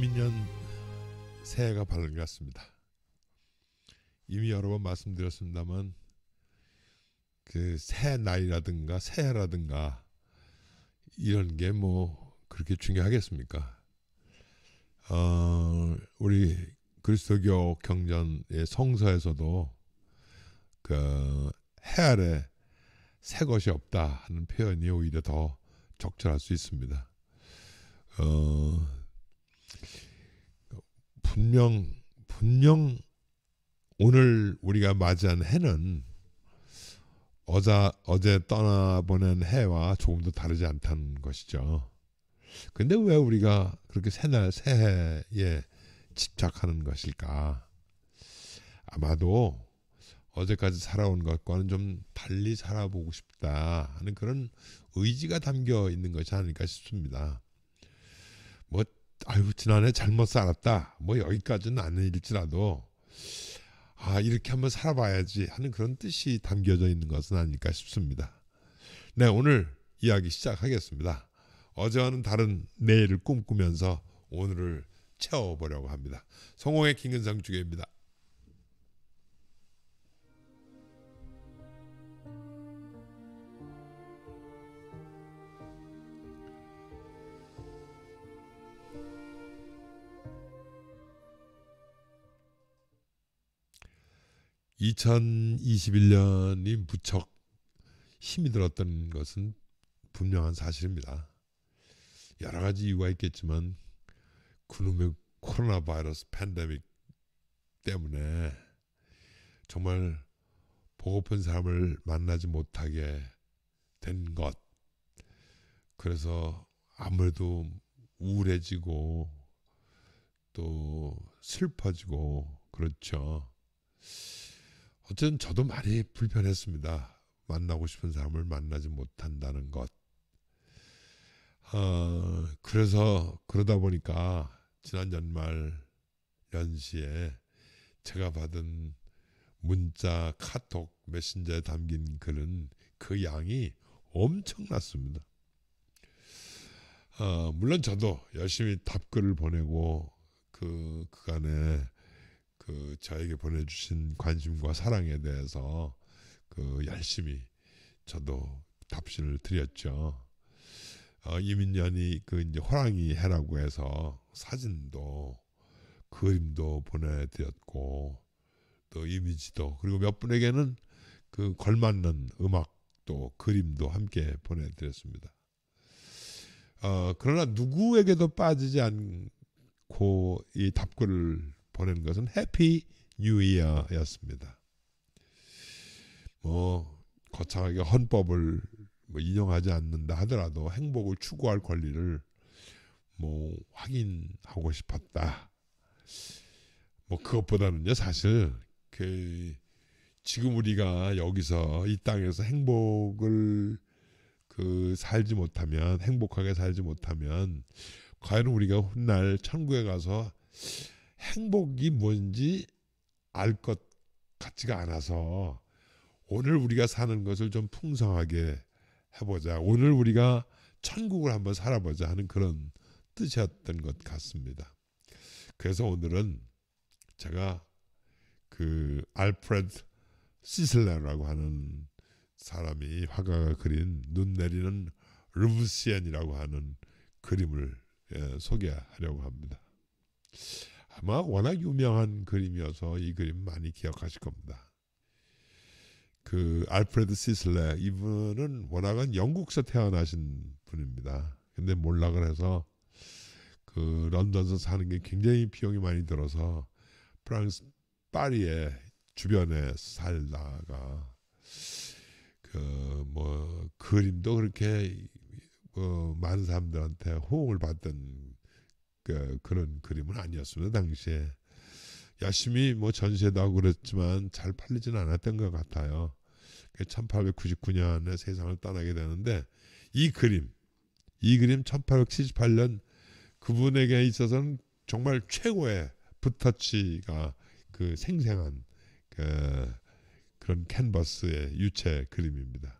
이민년 새해가 밝았습니다. 이미 여러 번 말씀드렸습니다만 그 새 나이라든가 새해라든가 이런 게 뭐 그렇게 중요하겠습니까? 우리 그리스도교 경전의 성서에서도 그 해 아래 새 것이 없다 하는 표현이 오히려 더 적절할 수 있습니다. 분명 오늘 우리가 맞이한 해는 어제 떠나보낸 해와 조금도 다르지 않다는 것이죠. 근데 왜 우리가 그렇게 새해에 집착하는 것일까? 아마도 어제까지 살아온 것과는 좀 달리 살아보고 싶다 하는 그런 의지가 담겨 있는 것이 아닐까 싶습니다. 뭐 지난해 잘못 살았다 뭐 여기까지는 아닐지라도 이렇게 한번 살아봐야지 하는 그런 뜻이 담겨져 있는 것은 아닐까 싶습니다. 네, 오늘 이야기 시작하겠습니다. 어제와는 다른 내일을 꿈꾸면서 오늘을 채워보려고 합니다. 성공의 김근성 주교입니다. (2021년이) 무척 힘이 들었던 것은 분명한 사실입니다. 여러 가지 이유가 있겠지만 그놈의 코로나 바이러스 팬데믹 때문에 정말 보고픈 사람을 만나지 못하게 된 것, 그래서 아무래도 우울해지고 또 슬퍼지고 그렇죠. 어쨌든 저도 많이 불편했습니다. 만나고 싶은 사람을 만나지 못한다는 것. 그래서 그러다 보니까 지난 연말 연시에 제가 받은 문자, 카톡, 메신저에 담긴 글은 그 양이 엄청났습니다. 물론 저도 열심히 답글을 보내고 그간에 저에게 보내주신 관심과 사랑에 대해서 열심히 저도 답신을 드렸죠. 이민년이 이제 호랑이 해라고 해서 사진도 그림도 보내드렸고 또 이미지도, 그리고 몇 분에게는 걸맞는 음악도 그림도 함께 보내드렸습니다. 그러나 누구에게도 빠지지 않고 이 답글을 보낸 것은 해피 뉴 이어였습니다. 뭐 거창하게 헌법을 인용하지 않는다 하더라도 행복을 추구할 권리를 확인하고 싶었다. 그것보다는요, 사실 지금 우리가 여기서 이 땅에서 행복을 살지 못하면, 행복하게 살지 못하면 과연 우리가 훗날 천국에 가서 행복이 뭔지 알 것 같지가 않아서 오늘 우리가 사는 것을 좀 풍성하게 해보자, 오늘 우리가 천국을 한번 살아보자 하는 그런 뜻이었던 것 같습니다. 그래서 오늘은 제가 알프레드 시슬레라고 하는 사람이, 화가가 그린 눈 내리는 르브시엔이라고 하는 그림을 소개하려고 합니다. 아마 워낙 유명한 그림이어서 이 그림 많이 기억하실 겁니다. 알프레드 시슬레, 이분은 워낙은 영국에서 태어나신 분입니다. 근데 몰락을 해서 런던에서 사는 게 굉장히 비용이 많이 들어서 프랑스 파리의 주변에 살다가 그림도 그렇게 많은 사람들한테 호응을 받던 그런 그림은 아니었습니다. 당시에 열심히 전시회도 하고 그랬지만 잘 팔리지는 않았던 것 같아요. 1899년에 세상을 떠나게 되는데 이 그림 1878년 그분에게 있어서는 정말 최고의 붓터치가 생생한 그런 캔버스의 유체 그림입니다.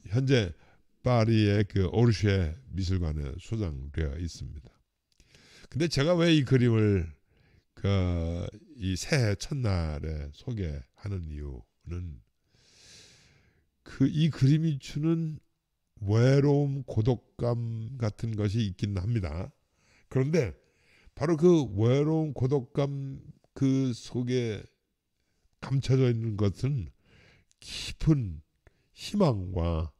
현재 파리의 오르쉐 미술관에 소장되어 있습니다. 근데 제가 왜 이 그림을 이 새해 첫날에 소개하는 이유는 이 그림이 주는 외로움, 고독감 같은 것이 있긴 합니다. 그런데 바로 그 외로움, 고독감 그 속에 감춰져 있는 것은 깊은 희망과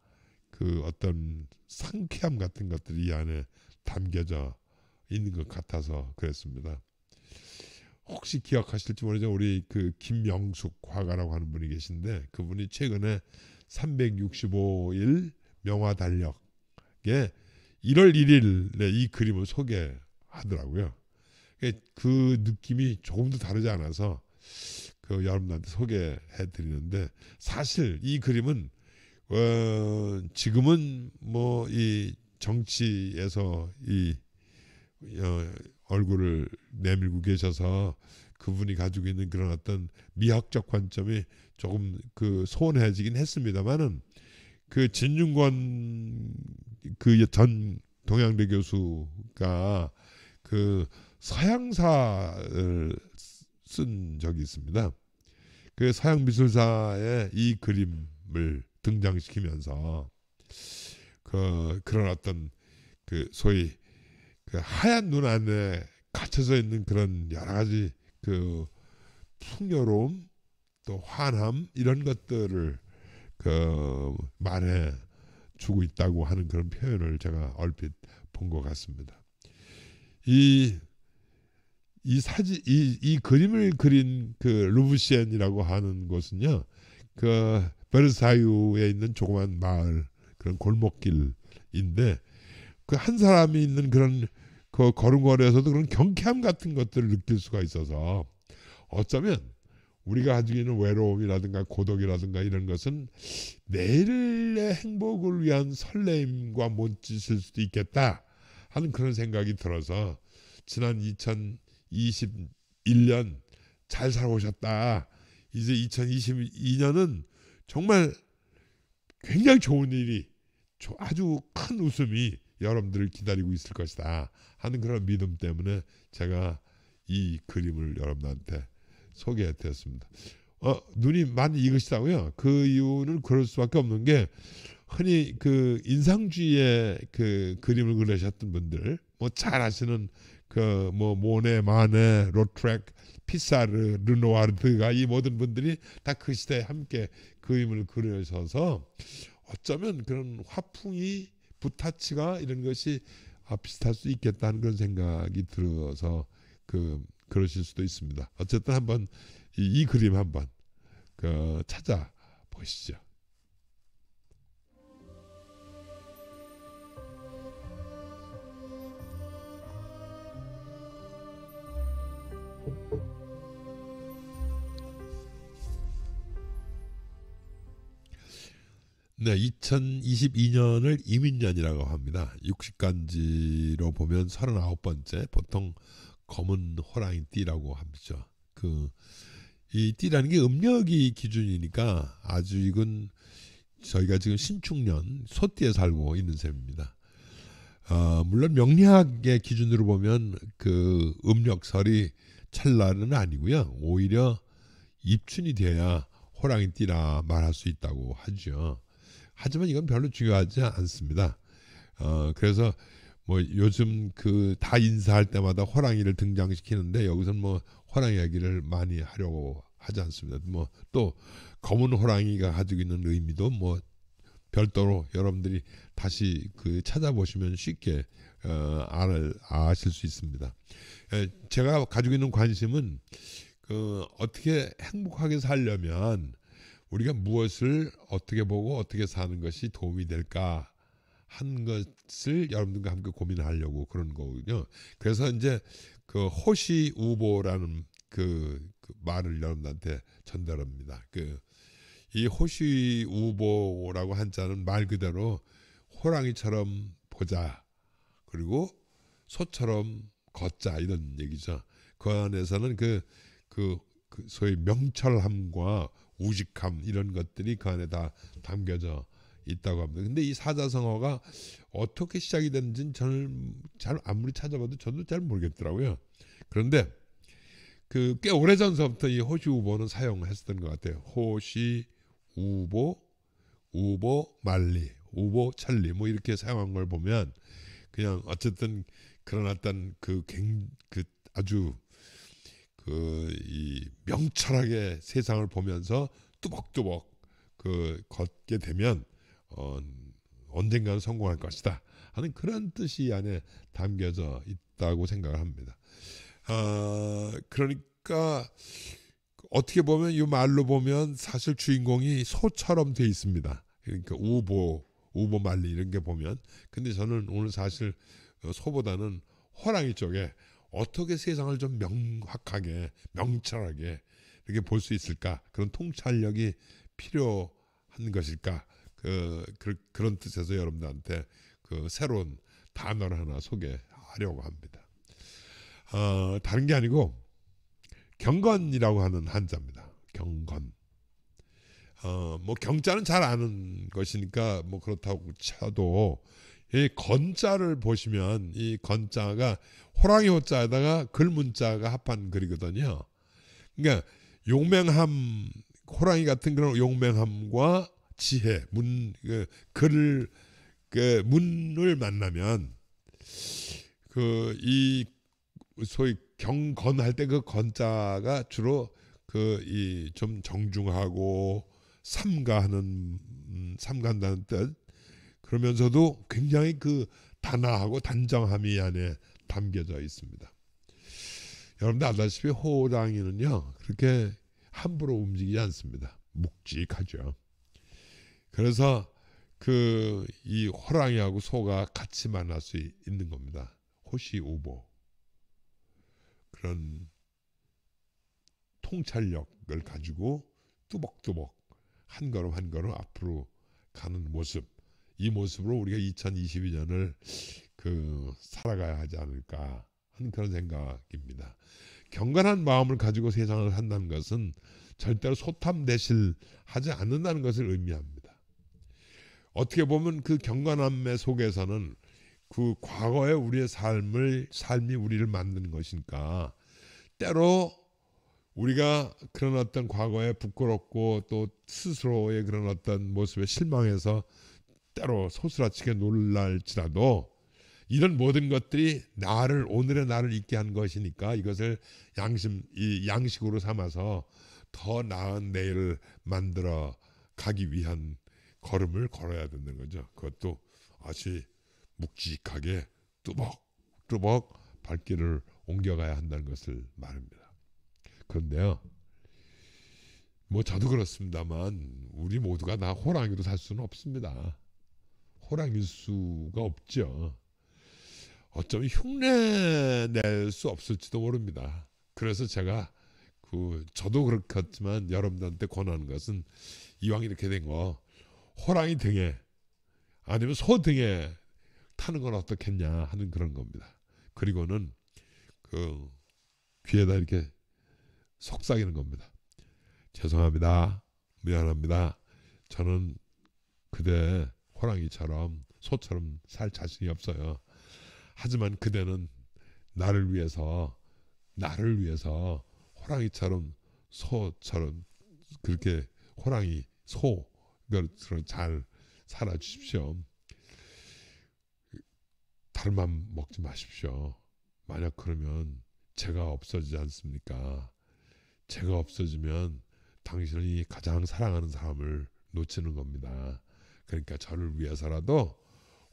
그 어떤 상쾌함 같은 것들이 이 안에 담겨져 있는 것 같아서 그랬습니다. 혹시 기억하실지 모르죠. 우리 그 김명숙 화가라고 하는 분이 계신데 그분이 최근에 365일 명화 달력에 1월 1일에 이 그림을 소개하더라고요. 그 느낌이 조금도 다르지 않아서 여러분들한테 소개해 드리는데, 사실 이 그림은 지금은 뭐 이 정치에서 얼굴을 내밀고 계셔서 그분이 가지고 있는 그런 어떤 미학적 관점이 조금 소원해지긴 했습니다만은 진중권 전 동양대 교수가 서양사를 쓴 적이 있습니다. 서양 미술사에 이 그림을 등장시키면서 그런 어떤 소위 하얀 눈 안에 갇혀져 있는 그런 여러 가지 풍요로움, 또 환함, 이런 것들을 말해 주고 있다고 하는 그런 표현을 제가 얼핏 본 것 같습니다. 이 그림을 그린 루브시엔이라고 하는 곳은요, 베르사유에 있는 조그만 마을, 그런 골목길인데, 한 사람이 있는 그런 걸음걸이에서도 그런 경쾌함 같은 것들을 느낄 수가 있어서, 어쩌면 우리가 가지고 있는 외로움이라든가 고독이라든가 이런 것은 내일의 행복을 위한 설레임과 못지을 수도 있겠다 하는 그런 생각이 들어서, 지난 2021년 잘 살아오셨다, 이제 2022년은 정말 굉장히 좋은 일이, 아주 큰 웃음이 여러분들을 기다리고 있을 것이다 하는 그런 믿음 때문에 제가 이 그림을 여러분한테 소개해드렸습니다. 눈이 많이 익으시다고요? 그 이유는 그럴 수밖에 없는 게, 흔히 인상주의의 그림을 그리셨던 분들, 뭐 잘 아시는 모네, 마네, 로트렉, 피사르, 르노아르드가, 이 모든 분들이 다 그 시대에 함께 그림을 그리셔서 어쩌면 그런 화풍이, 붓타치가 이런 것이 비슷할 수 있겠다는 그런 생각이 들어서 그러실 수도 있습니다. 어쨌든 한번 이 그림 한번 찾아보시죠. 네, 2022년을 이민년이라고 합니다. 60간지로 보면 39번째, 보통 검은 호랑이 띠라고 하죠. 이 띠라는 게 음력이 기준이니까 아주 이건 저희가 지금 신축년 소띠에 살고 있는 셈입니다. 물론 명리학의 기준으로 보면 음력설이 찰나는 아니고요. 오히려 입춘이 돼야 호랑이 띠라 말할 수 있다고 하죠. 하지만 이건 별로 중요하지 않습니다. 그래서 뭐 요즘 다 인사할 때마다 호랑이를 등장시키는데, 여기서는 뭐 호랑이 얘기를 많이 하려고 하지 않습니다. 뭐 또 검은 호랑이가 가지고 있는 의미도 뭐 별도로 여러분들이 다시 찾아보시면 쉽게 아실 수 있습니다. 제가 가지고 있는 관심은 어떻게 행복하게 살려면 우리가 무엇을 어떻게 보고 어떻게 사는 것이 도움이 될까 한 것을 여러분들과 함께 고민하려고 그런 거군요. 그래서 이제 호시우보라는 말을 여러분들한테 전달합니다. 이 호시우보라고 한자는 말 그대로 호랑이처럼 보자, 그리고 소처럼 걷자, 이런 얘기죠. 그 안에서는 소위 명철함과 우직함, 이런 것들이 그 안에 다 담겨져 있다고 합니다. 근데 이 사자성어가 어떻게 시작이 됐는지는 저는 잘 아무리 찾아봐도 저도 잘 모르겠더라고요. 그런데 그 꽤 오래전서부터 이 호시 우보는 사용했었던 것 같아요. 호시 우보, 우보 말리, 우보 천리 뭐 이렇게 사용한 걸 보면 그냥 어쨌든 그런 어떤 그 아주 그 이 명철하게 세상을 보면서 뚜벅뚜벅 그 걷게 되면 언젠가는 성공할 것이다 하는 그런 뜻이 안에 담겨져 있다고 생각을 합니다. 그러니까 어떻게 보면 이 말로 보면 사실 주인공이 소처럼 돼 있습니다. 그러니까 우보 말리 이런 게 보면, 근데 저는 오늘 사실 소보다는 호랑이 쪽에 어떻게 세상을 좀 명확하게 명철하게 이렇게 볼 수 있을까, 그런 통찰력이 필요한 것일까, 그런 뜻에서 여러분들한테 그 새로운 단어를 하나 소개하려고 합니다. 다른 게 아니고 경건이라고 하는 한자입니다. 경건. 뭐 경자는 잘 아는 것이니까 뭐 그렇다고 쳐도 이 건자를 보시면 이 건자가 호랑이 호자에다가 글문자가 합한 글이거든요. 그러니까 용맹함, 호랑이 같은 그런 용맹함과 지혜, 문을 만나면 이 소위 경건할 때 그 건자가 주로 이 좀 정중하고 삼가한다는 뜻, 그러면서도 굉장히 그 단아하고 단정함이 안에 담겨져 있습니다. 여러분들 아다시피 호랑이는요 그렇게 함부로 움직이지 않습니다. 묵직하죠. 그래서 이 호랑이하고 소가 같이 만날 수 있는 겁니다. 호시우보. 그런 통찰력을 가지고 뚜벅뚜벅 한 걸음 한 걸음 앞으로 가는 모습, 이 모습으로 우리가 2022년을 살아가야 하지 않을까 하는 그런 생각입니다. 경건한 마음을 가지고 세상을 산다는 것은 절대로 소탐대실하지 않는다는 것을 의미합니다. 어떻게 보면 그 경건함의 속에서는 그 과거의 우리의 삶이 우리를 만드는 것이니까, 때로 우리가 그런 어떤 과거에 부끄럽고 또 스스로의 그런 어떤 모습에 실망해서 때로 소스라치게 놀랄지라도 이런 모든 것들이 오늘의 나를 있게 한 것이니까 이것을 양식으로 삼아서 더 나은 내일을 만들어 가기 위한 걸음을 걸어야 된다는 거죠. 그것도 아주 묵직하게 뚜벅뚜벅 발길을 옮겨가야 한다는 것을 말합니다. 그런데요, 뭐 저도 그렇습니다만 우리 모두가 다 호랑이로 살 수는 없습니다. 호랑이일 수가 없죠. 어쩌면 흉내 낼 수 없을지도 모릅니다. 그래서 제가 저도 그렇겠지만 여러분들한테 권하는 것은 이왕 이렇게 된 거 호랑이 등에 아니면 소 등에 타는 건 어떻겠냐 하는 그런 겁니다. 그리고는 귀에다 이렇게 속삭이는 겁니다. 죄송합니다. 미안합니다. 저는 그대 호랑이처럼 소처럼 살 자신이 없어요. 하지만 그대는 나를 위해서 호랑이처럼 소처럼 그렇게 호랑이 소처럼 잘 살아주십시오. 다른 맘 먹지 마십시오. 만약 그러면 제가 없어지지 않습니까? 제가 없어지면 당신이 가장 사랑하는 사람을 놓치는 겁니다. 그러니까 저를 위해서라도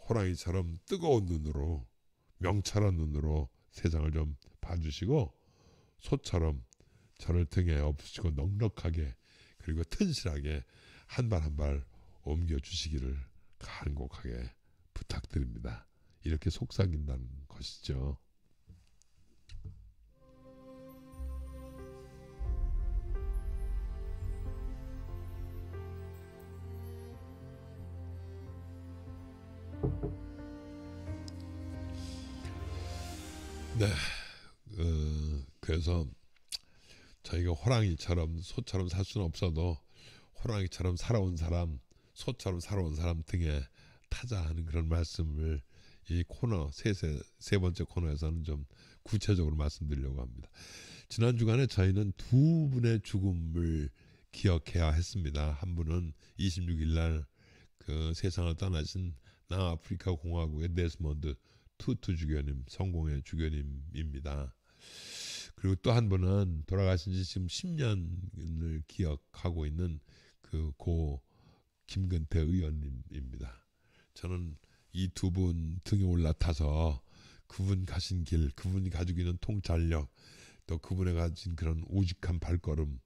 호랑이처럼 뜨거운 눈으로, 명철한 눈으로 세상을 좀 봐주시고, 소처럼 저를 등에 업으시고 넉넉하게 그리고 튼실하게 한 발 한 발 옮겨주시기를 간곡하게 부탁드립니다. 이렇게 속삭인다는 것이죠. 네, 그래서 저희가 호랑이처럼 소처럼 살 수는 없어도 호랑이처럼 살아온 사람, 소처럼 살아온 사람 등에 타자 하는 그런 말씀을 이 코너 세 번째 코너에서는 좀 구체적으로 말씀드리려고 합니다. 지난 주간에 저희는 두 분의 죽음을 기억해야 했습니다. 한 분은 26일 날 그 세상을 떠나신 남아프리카 공화국의 데스몬드 투투 주교님, 성공회 주교님입니다. 그리고 또 한 분은 돌아가신 지 지금 10년을 기억하고 있는 그 고 김근태 의원님입니다. 저는 이 두 분 등에 올라타서 그분 가신 길, 그분이 가지고 있는 통찰력, 또 그분이 가진 그런 우직한 발걸음,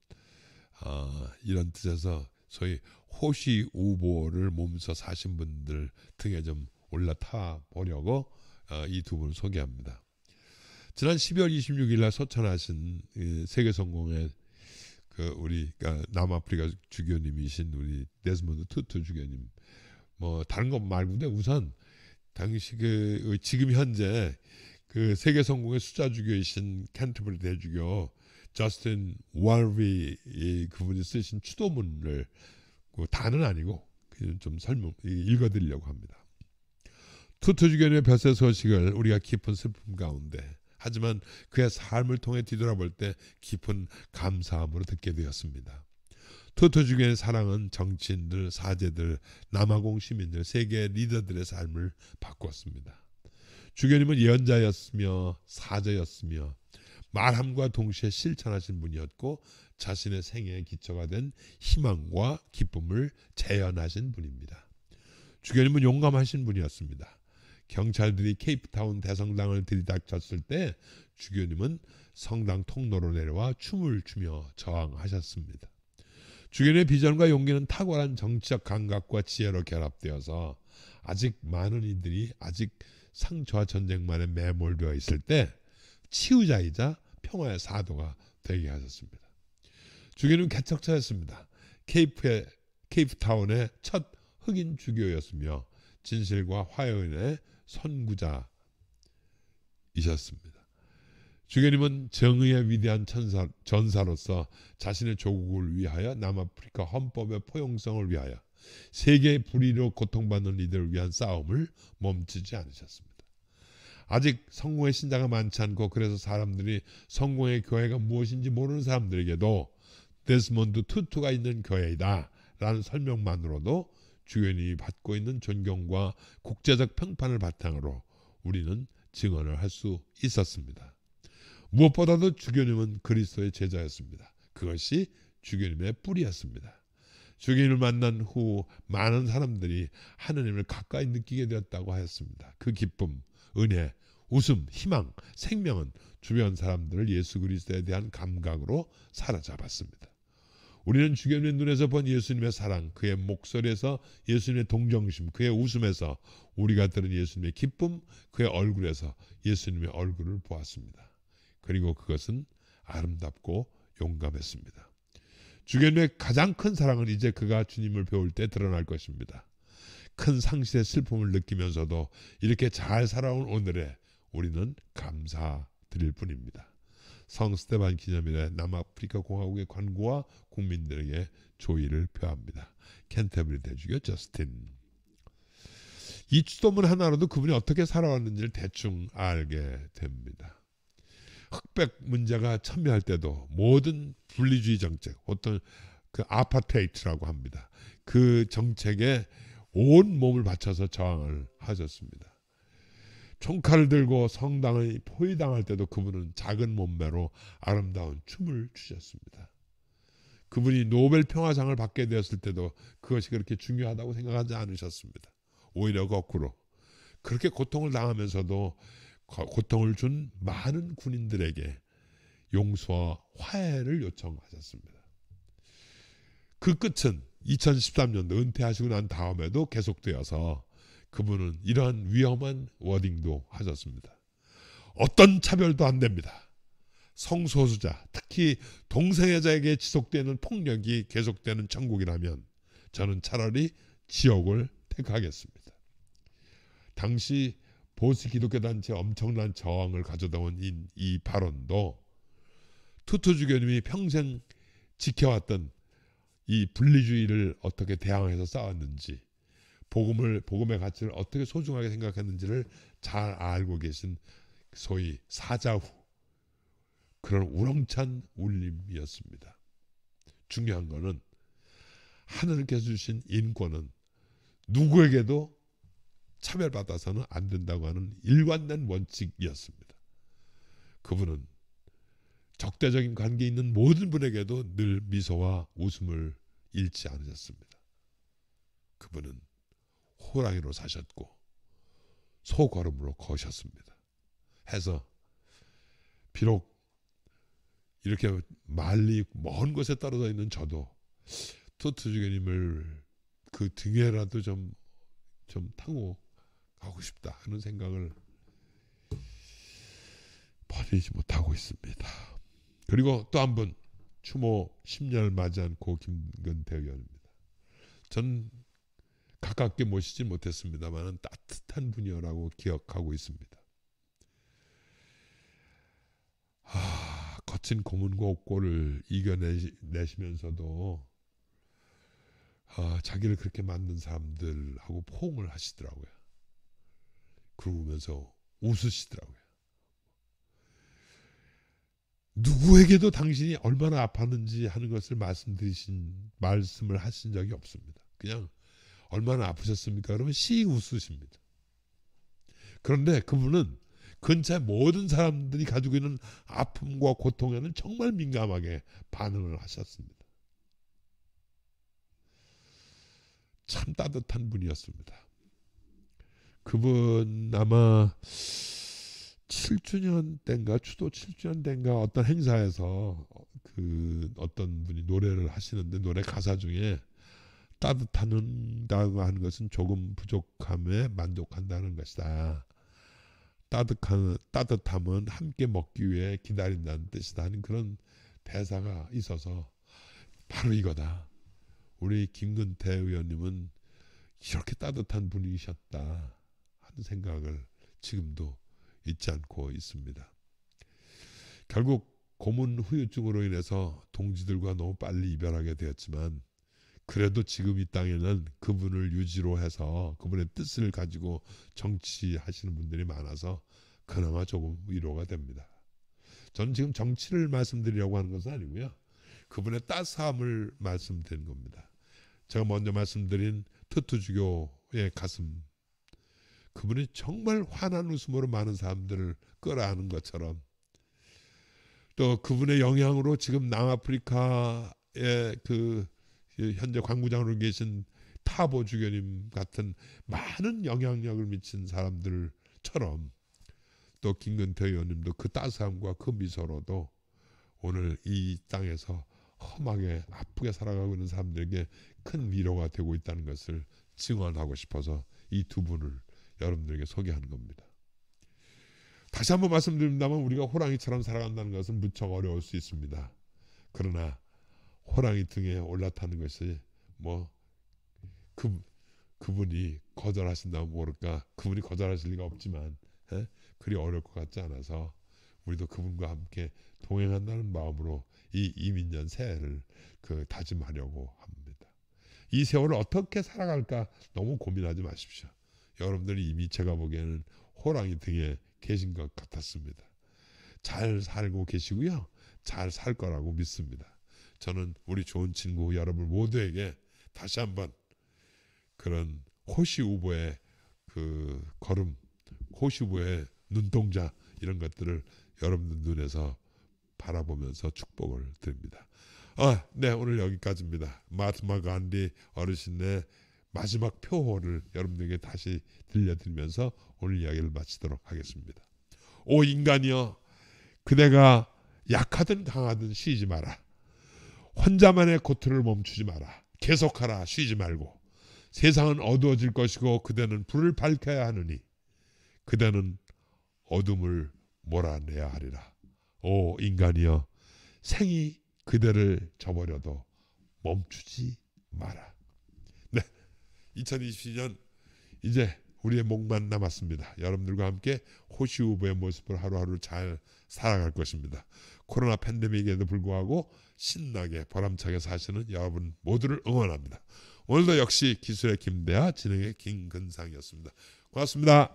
이런 뜻에서 소위 호시우보를 몸소 사신 분들 등에 좀 올라타 보려고 이 두 분을 소개합니다. 지난 12월 26일 날 소천하신 세계성공의 그 우리 남아프리카 주교님이신 우리 데스몬드 투투 주교님, 뭐 다른 것 말고도 우선 당시 지금 현재 그 세계성공의 수자주교이신 캔터버리 대주교 저스틴 월비 그분이 쓰신 추도문을 다는 아니고 좀 읽어드리려고 합니다. 투투 주교님의 별세 소식을 우리가 깊은 슬픔 가운데, 하지만 그의 삶을 통해 뒤돌아볼 때 깊은 감사함으로 듣게 되었습니다. 투투 주교의 사랑은 정치인들, 사제들, 남아공 시민들, 세계 리더들의 삶을 바꿨습니다. 주교님은 예언자였으며 사제였으며 말함과 동시에 실천하신 분이었고, 자신의 생애의 기초가 된 희망과 기쁨을 재현하신 분입니다. 주교님은 용감하신 분이었습니다. 경찰들이 케이프타운 대성당을 들이닥쳤을 때 주교님은 성당 통로로 내려와 춤을 추며 저항하셨습니다. 주교님의 비전과 용기는 탁월한 정치적 감각과 지혜로 결합되어서 아직 많은 이들이 아직 상처와 전쟁만에 매몰되어 있을 때 치유자이자 평화의 사도가 되게 하셨습니다. 주교님은 개척자였습니다. 케이프타운의 첫 흑인 주교였으며 진실과 화해의 선구자이셨습니다. 주교님은 정의의 위대한 전사로서 자신의 조국을 위하여 남아프리카 헌법의 포용성을 위하여 세계의 불의로 고통받는 이들을 위한 싸움을 멈추지 않으셨습니다. 아직 성공의 신자가 많지 않고, 그래서 사람들이 성공의 교회가 무엇인지 모르는 사람들에게도 데스몬드 투투가 있는 교회이다 라는 설명만으로도 주교님이 받고 있는 존경과 국제적 평판을 바탕으로 우리는 증언을 할 수 있었습니다. 무엇보다도 주교님은 그리스도의 제자였습니다. 그것이 주교님의 뿌리였습니다. 주교님을 만난 후 많은 사람들이 하느님을 가까이 느끼게 되었다고 하였습니다. 그 기쁨, 은혜, 웃음, 희망, 생명은 주변 사람들을 예수 그리스도에 대한 감각으로 사로잡았습니다. 우리는 주교님의 눈에서 본 예수님의 사랑, 그의 목소리에서 예수님의 동정심, 그의 웃음에서 우리가 들은 예수님의 기쁨, 그의 얼굴에서 예수님의 얼굴을 보았습니다. 그리고 그것은 아름답고 용감했습니다. 주교님의 가장 큰 사랑은 이제 그가 주님을 배울 때 드러날 것입니다. 큰 상실의 슬픔을 느끼면서도 이렇게 잘 살아온 오늘에 우리는 감사드릴 뿐입니다. 성 스테반 기념일에 남아프리카 공화국의 관구와 국민들에게 조의를 표합니다. 캔터버리 대주교 저스틴. 이 추도문 하나로도 그분이 어떻게 살아왔는지를 대충 알게 됩니다. 흑백 문제가 첨예할 때도 모든 분리주의 정책, 어떤 그 아파테이트라고 합니다. 그 정책에 온 몸을 바쳐서 저항을 하셨습니다. 총칼을 들고 성당을 포위당할 때도 그분은 작은 몸매로 아름다운 춤을 추셨습니다. 그분이 노벨 평화상을 받게 되었을 때도 그것이 그렇게 중요하다고 생각하지 않으셨습니다. 오히려 거꾸로 그렇게 고통을 당하면서도 고통을 준 많은 군인들에게 용서와 화해를 요청하셨습니다. 그 끝은 2013년도 은퇴하시고 난 다음에도 계속되어서 그분은 이러한 위험한 워딩도 하셨습니다. 어떤 차별도 안 됩니다. 성소수자, 특히 동성애자에게 지속되는 폭력이 계속되는 천국이라면 저는 차라리 지옥을 택하겠습니다. 당시 보수 기독교 단체 엄청난 저항을 가져다 온 이 발언도 투투 주교님이 평생 지켜왔던 이 분리주의를 어떻게 대항해서 싸웠는지, 복음의 가치를 어떻게 소중하게 생각했는지를 잘 알고 계신 소위 사자후, 그런 우렁찬 울림이었습니다. 중요한 거는 하나님께서 주신 인권은 누구에게도 차별받아서는 안 된다고 하는 일관된 원칙이었습니다. 그분은 적대적인 관계에 있는 모든 분에게도 늘 미소와 웃음을 잃지 않으셨습니다. 그분은 호랑이로 사셨고 소걸음으로 거셨습니다. 해서 비록 이렇게 멀리 먼 곳에 떨어져 있는 저도 투투주교님을 그 등에라도 좀 타고 가고 싶다 하는 생각을 버리지 못하고 있습니다. 그리고 또 한 분, 추모 10년을 맞이한 고 김근태 의원입니다. 전 가깝게 모시지 못했습니다만 따뜻한 분이라고 기억하고 있습니다. 거친 고문과 옥고를 이겨내시면서도 자기를 그렇게 만든 사람들하고 포옹을 하시더라고요. 그러면서 웃으시더라고요. 누구에게도 당신이 얼마나 아팠는지 하는 것을 말씀을 하신 적이 없습니다. 그냥 얼마나 아프셨습니까? 그러면 씩 웃으십니다. 그런데 그분은 근처의 모든 사람들이 가지고 있는 아픔과 고통에는 정말 민감하게 반응을 하셨습니다. 참 따뜻한 분이었습니다. 그분 아마 7주년 때인가, 추도 7주년 때인가 어떤 행사에서 그 어떤 분이 노래를 하시는데 노래 가사 중에 따뜻하다고 하는 것은 조금 부족함에 만족한다는 것이다. 따뜻함은 함께 먹기 위해 기다린다는 뜻이다 하는 그런 대사가 있어서 바로 이거다. 우리 김근태 의원님은 이렇게 따뜻한 분이셨다 하는 생각을 지금도 잊지 않고 있습니다. 결국 고문 후유증으로 인해서 동지들과 너무 빨리 이별하게 되었지만 그래도 지금 이 땅에는 그분을 유지로 해서 그분의 뜻을 가지고 정치하시는 분들이 많아서 그나마 조금 위로가 됩니다. 저는 지금 정치를 말씀드리려고 하는 것은 아니고요. 그분의 따스함을 말씀드린 겁니다. 제가 먼저 말씀드린 투투주교의 가슴, 그분이 정말 환한 웃음으로 많은 사람들을 끌어안은 것처럼 또 그분의 영향으로 지금 남아프리카의 그 현재 관구장으로 계신 타보 주교님 같은 많은 영향력을 미친 사람들처럼 또 김근태 의원님도 그 따스함과 그 미소로도 오늘 이 땅에서 험하게 아프게 살아가고 있는 사람들에게 큰 위로가 되고 있다는 것을 증언하고 싶어서 이 두 분을 여러분들에게 소개하는 겁니다. 다시 한번 말씀드립니다만 우리가 호랑이처럼 살아간다는 것은 무척 어려울 수 있습니다. 그러나 호랑이 등에 올라타는 것이 뭐 그분이 거절하신다면 모를까, 그분이 거절하실 리가 없지만 그리 어려울 것 같지 않아서 우리도 그분과 함께 동행한다는 마음으로 이 이민년 새해를 다짐하려고 합니다. 이 세월을 어떻게 살아갈까 너무 고민하지 마십시오. 여러분들이 이미 제가 보기에는 호랑이 등에 계신 것 같았습니다. 잘 살고 계시고요. 잘 살 거라고 믿습니다. 저는 우리 좋은 친구 여러분 모두에게 다시 한번 그런 호시 우보의 그 걸음, 호시 우보의 눈동자 이런 것들을 여러분들 눈에서 바라보면서 축복을 드립니다. 네, 오늘 여기까지입니다. 마하트마 간디 어르신의 마지막 표호를 여러분들에게 다시 들려드리면서 오늘 이야기를 마치도록 하겠습니다. 오 인간이여, 그대가 약하든 강하든 쉬지 마라. 혼자만의 고통을 멈추지 마라. 계속하라. 쉬지 말고. 세상은 어두워질 것이고 그대는 불을 밝혀야 하느니 그대는 어둠을 몰아내야 하리라. 오 인간이여, 생이 그대를 저버려도 멈추지 마라. 네, 2022년 이제 우리의 목만 남았습니다. 여러분들과 함께 호시 후보의 모습을 하루하루 잘 살아갈 것입니다. 코로나 팬데믹에도 불구하고 신나게 보람차게 사시는 여러분 모두를 응원합니다. 오늘도 역시 기술의 김대하, 진행의 김근상이었습니다. 고맙습니다.